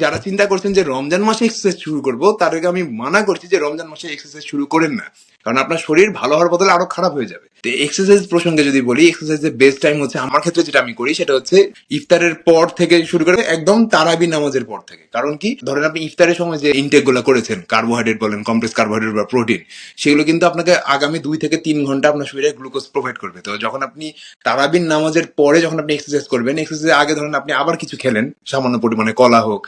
যারা চিন্তা করছেন যে রমজান মাসে এক্সারসাইজ শুরু করব, তাদেরকে আমি মানা করছি যে রমজান মাসে এক্সারসাইজ শুরু করেন না, কারণ আপনার শরীর ভালো হওয়ার বদলে আরো খারাপ হয়ে যাবে। তো এক্সারসাইজ প্রসঙ্গে যদি বলি, এক্সারসাইজের বেস্ট টাইম হচ্ছে আমার ক্ষেত্রে যেটা আমি করি সেটা হচ্ছে ইফতারের পর থেকে শুরু করে একদম তারাবি নামাজের পর থেকে। কারণ কি, ধরেন আপনি ইফতারের সময় যে ইনটেক গুলো করেছেন, কার্বোহাইড্রেট বলেন, কমপ্লেক্স কার্বোহাইড্রেট বা প্রোটিন, সেগুলো কিন্তু আপনাকে আগামী 2 থেকে 3 ঘন্টা আপনার শরীরে গ্লুকোজ প্রোভাইড করবে। তো যখন আপনি তারাবির নামাজের পরে যখন আপনি এক্সারসাইজ করবেন, এক্সারসাইজের আগে ধরেন আপনি আবার কিছু খেলেন, সামান্য পরিমাণে কলা হোক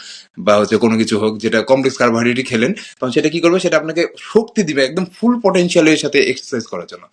বা হচ্ছে কোনো কিছু হোক যেটা কমপ্লেক্স কার্বোহাইড্রেট খেলেন, তখন সেটা কি করবে, সেটা আপনাকে শক্তি দিবে একদম ফুল পটেনশিয়ালের সাথে এক্সারসাইজ করার জন্য।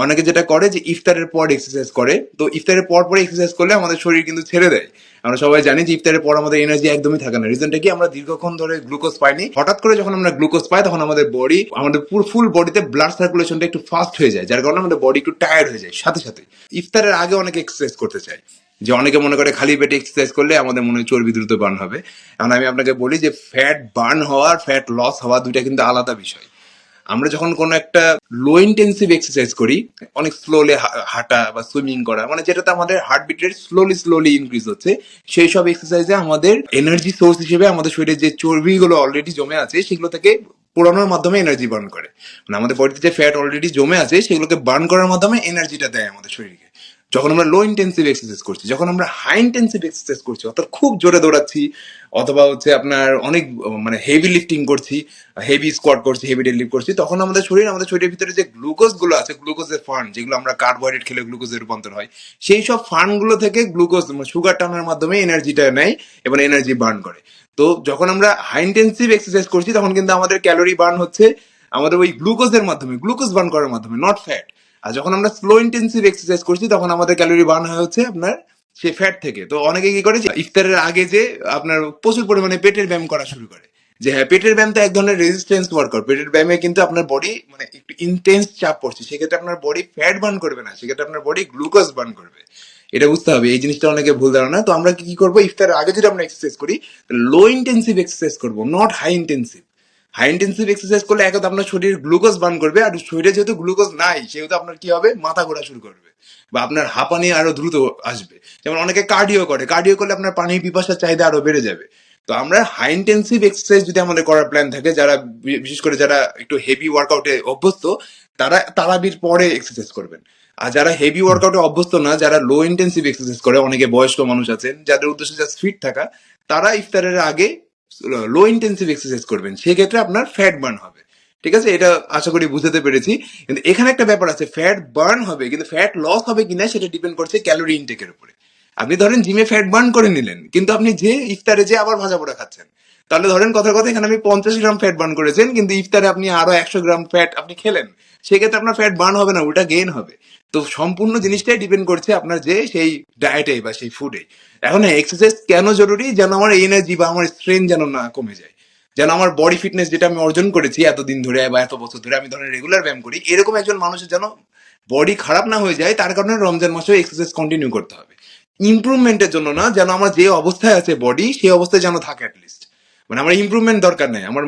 অনেকে যেটা করে যে ইফতারের পর এক্সারসাইজ করে, তো ইফতারের পর পরে এক্সারসাইজ করলে আমাদের শরীর কিন্তু ছেড়ে দেয়। আমরা সবাই জানি যে ইফতারের পর আমাদের এনার্জি একদমই থাকে না। রিজনটা কি, আমরা দীর্ঘক্ষণ ধরে গ্লুকোজ পাইনি। হঠাৎ করে যখন আমরা গ্লুকোজ পাই তখন আমাদের বডি, আমাদের পুরো ফুল বডিতে ব্লাড সার্কুলেশনটা একটু ফাস্ট হয়ে যায়, যার কারণে আমাদের বডি একটু টায়ার্ড হয়ে যায় সাথে সাথে। ইফতারের আগে অনেকে এক্সারসাইজ করতে চায়, যে অনেকে মনে করে খালি পেটে এক্সারসাইজ করলে আমাদের মনে হয় চর্বি দ্রুত বার্ন হবে। কারণ আমি আপনাকে বলি যে ফ্যাট বার্ন হওয়া আর ফ্যাট লস হওয়া দুইটা কিন্তু আলাদা বিষয়। আমরা যখন কোনো একটা লো ইন্টেন্সিভ এক্সারসাইজ করি, অনেক স্লোলি হাঁটা বা সুইমিং করা, মানে যেটাতে আমাদের হার্টবিট রেট স্লোলি ইনক্রিজ হচ্ছে, সেই সব এক্সারসাইজে আমাদের এনার্জি সোর্স হিসেবে আমাদের শরীরে যে চর্বিগুলো অলরেডি জমে আছে সেগুলো থেকে পোড়ানোর মাধ্যমে এনার্জি বার্ন করে। মানে আমাদের বডিতে যে ফ্যাট অলরেডি জমে আছে সেগুলোকে বার্ন করার মাধ্যমে এনার্জিটা দেয় আমাদের শরীরকে। যখন আমরা লো ইন্টেন্সিভ এক্সারসাইজ করছি, যখন আমরা হাই ইন্টেন্সিভ এক্সারসাইজ করছি, অর্থাৎ খুব জোরে দৌড়াচ্ছি, অথবা হচ্ছে আপনার অনেক মানে হেভি লিফটিং করছি, হেভি স্কোয়াট করছি, হেভি ডেড লিফট করছি, তখন আমাদের শরীরের ভিতরে যে গ্লুকোজ গুলো আছে, গ্লুকোজের ফান্ড, যেগুলো আমরা কার্বোহাইড্রেট খেলে গ্লুকোজে রূপান্তর হয়, সেই সব ফান্ড গুলো থেকে গ্লুকোজ সুগার টানার মাধ্যমে এনার্জিটা নেয় এবং এনার্জি বার্ন করে। তো যখন আমরা হাই ইন্টেন্সিভ এক্সারসাইজ করছি তখন কিন্তু আমাদের ক্যালোরি বার্ন হচ্ছে আমাদের ওই গ্লুকোজের মাধ্যমে, গ্লুকোজ বার্ন করার মাধ্যমে, নট ফ্যাট। আর যখন আমরা স্লো ইন্টেন্সিভ এক্সারসাইজ করছি তখন আমাদের ক্যালোরি বার্ন হয় হচ্ছে আপনার সে ফ্যাট থেকে। তো অনেকে কি করে, ইফতারের আগে যে আপনার প্রচুর পরিমাণে পেটের ব্যায়াম করা শুরু করে, যে হ্যাঁ পেটের ব্যায়াম তো এক ধরনের রেজিস্ট্যান্স ওয়ার্কআউট। পেটের ব্যায়ামে কিন্তু আপনার বডি মানে একটু ইন্টেন্স চাপ পড়ছে, সেক্ষেত্রে আপনার বডি ফ্যাট বার্ন করবে না, সেক্ষেত্রে আপনার বডি গ্লুকোজ বার্ন করবে। এটা বুঝতে হবে, এই জিনিসটা অনেকে ভুল ধারণা। তো আমরা কি করবো, ইফতারের আগে যদি আমরা এক্সারসাইজ করি, লো ইন্টেন্সিভ এক্সারসাইজ করবো, not high intensive. High intensive exercise করলে একদম আপনার শরীর গ্লুকোজ বার্ন করবে, আর শরীরে যেহেতু গ্লুকোজ নাই সেহেতু আপনার কি হবে, মাথা ঘোরা শুরু করবে বা আপনার হাঁপানি আরো দ্রুত আসবে। যেমন অনেকে কার্ডিও করে, কার্ডিও করলে আপনার পানির পিপাসার চাহিদা আরো বেড়ে যাবে। তো আমরা হাই ইন্টেন্সিভ এক্সারসাইজ যদি আমাদের করার প্ল্যান থাকে, যারা বিশেষ করে যারা একটু হেভি ওয়ার্কআউটে অভ্যস্ত, তারা তারাবির পরে এক্সারসাইজ করবেন। আর যারা হেভি ওয়ার্কআউটে অভ্যস্ত না, যারা লো ইন্টেন্সিভ এক্সারসাইজ করে, অনেকে বয়স্ক মানুষ আছেন যাদের উদ্দেশ্য জাস্ট ফিট থাকা, তারা ইফতারের আগে লো ইন্টেন্সিভ এক্সারসাইজ করবেন, সেক্ষেত্রে আপনার ফ্যাট বার্ন হবে। ঠিক আছে, এটা আশা করি বুঝতে পেরেছি। কিন্তু এখানে একটা ব্যাপার আছে, ফ্যাট বার্ন হবে কিন্তু ফ্যাট লস হবে কিনা সেটা ডিপেন্ড করছে ক্যালোরি ইনটেকের উপরে। আপনি ধরেন জিমে ফ্যাট বার্ন করে নিলেন, কিন্তু আপনি যে ইফতারে যে আবার ভাজা পোড়া খাচ্ছেন, তাহলে ধরেন কথার কথা এখানে আপনি 50 গ্রাম ফ্যাট বার্ন করেছেন, কিন্তু ইফতারে আপনি আরো 100 গ্রাম ফ্যাট আপনি খেলেন, সেক্ষেত্রে আপনার ফ্যাট বার্ন হবে না, ওটা গেইন হবে। তো সম্পূর্ণ জিনিসটাই ডিপেন্ড করছে আপনার যে সেই ডায়েটে বা সেই ফুডে। এখন এক্সারসাইজ কেন জরুরি, যেন আমার এনার্জি বা আমার স্ট্রেংথ যেন না কমে যায়, যেন আমার বডি ফিটনেস যেটা আমি অর্জন করেছি এতদিন ধরে বা এত বছর ধরে, আমি ধরেন রেগুলার ব্যায়াম করি, এরকম একজন মানুষের যেন বডি খারাপ না হয়ে যায়, তার কারণে রমজান মাসেও এক্সারসাইজ কন্টিনিউ করতে হবে। ইমপ্রুভমেন্টের জন্য না, যেন আমার যে অবস্থায় আছে বডি, সেই অবস্থায় যেন থাকে অ্যাটলিস্ট। মানে আমার ইমপ্রুভমেন্ট দরকার নেই, আমার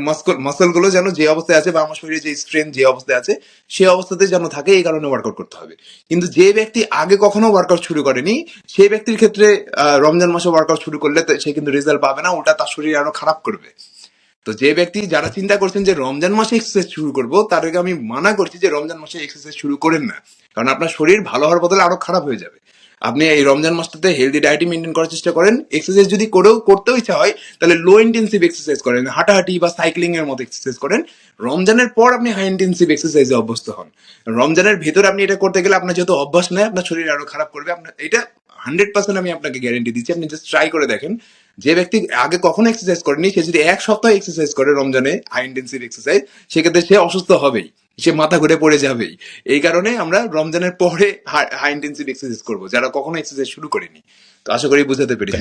মাসল গুলো যেন যে অবস্থায় আছে বা আমার শরীরে যে স্ট্রেংথ যে অবস্থায় আছে সেই অবস্থাতে যেন থাকে, এই কারণে ওয়ার্কআউট করতে হবে। কিন্তু যে ব্যক্তি আগে কখনো ওয়ার্কআউট শুরু করেনি, সেই ব্যক্তির ক্ষেত্রে রমজান মাসে ওয়ার্কআউট শুরু করলে সে কিন্তু রেজাল্ট পাবে না, ওটা তার শরীর আরো খারাপ করবে। তো যে ব্যক্তি যারা চিন্তা করছেন যে রমজান মাসে এক্সারসাইজ শুরু করব, তাদেরকে আমি মানা করছি যে রমজান মাসে এক্সারসাইজ শুরু করেন না, কারণ আপনার শরীর ভালো হওয়ার বদলে আরো খারাপ হয়ে যাবে। আপনি এই রমজান মাসটাতে হেলদি ডায়েট মেনটেন করার চেষ্টা করেন। এক্সারসাইজ যদি করতেও ইচ্ছা হয়, তাহলে লো ইন্টেন্সিভ এক্সারসাইজ করেন, হাঁটাহাঁটি বা সাইক্লিং এর মতো এক্সারসাইজ করেন। রমজানের পর আপনি হাই ইন্টেন্সিভ এক্সারসাইজে অভ্যস্ত হন। রমজানের ভেতর আপনি এটা করতে গেলে আপনার যেহেতু অভ্যাস নেই, আপনার শরীর আরো খারাপ করবে। আপনার এটা 100% আমি আপনাকে গ্যারেন্টি দিচ্ছি। আপনি জাস্ট ট্রাই করে দেখেন। যে ব্যক্তি আগে কখনো এক্সারসাইজ করেনি, সে যদি 1 সপ্তাহ এক্সারসাইজ করে রমজানে হাই ইন্টেন্সিভ এক্সারসাইজ, সেক্ষেত্রে সে অসুস্থ হবেই, সে মাথা ঘুরে পড়ে যাবেই। এই কারণে আমরা রমজানের পরে হাই ইন্টেন্সিভ এক্সারসাইজ করবো, যারা কখনো এক্সারসাইজ শুরু করেনি। তো আশা করি বুঝাতে পেরেছি।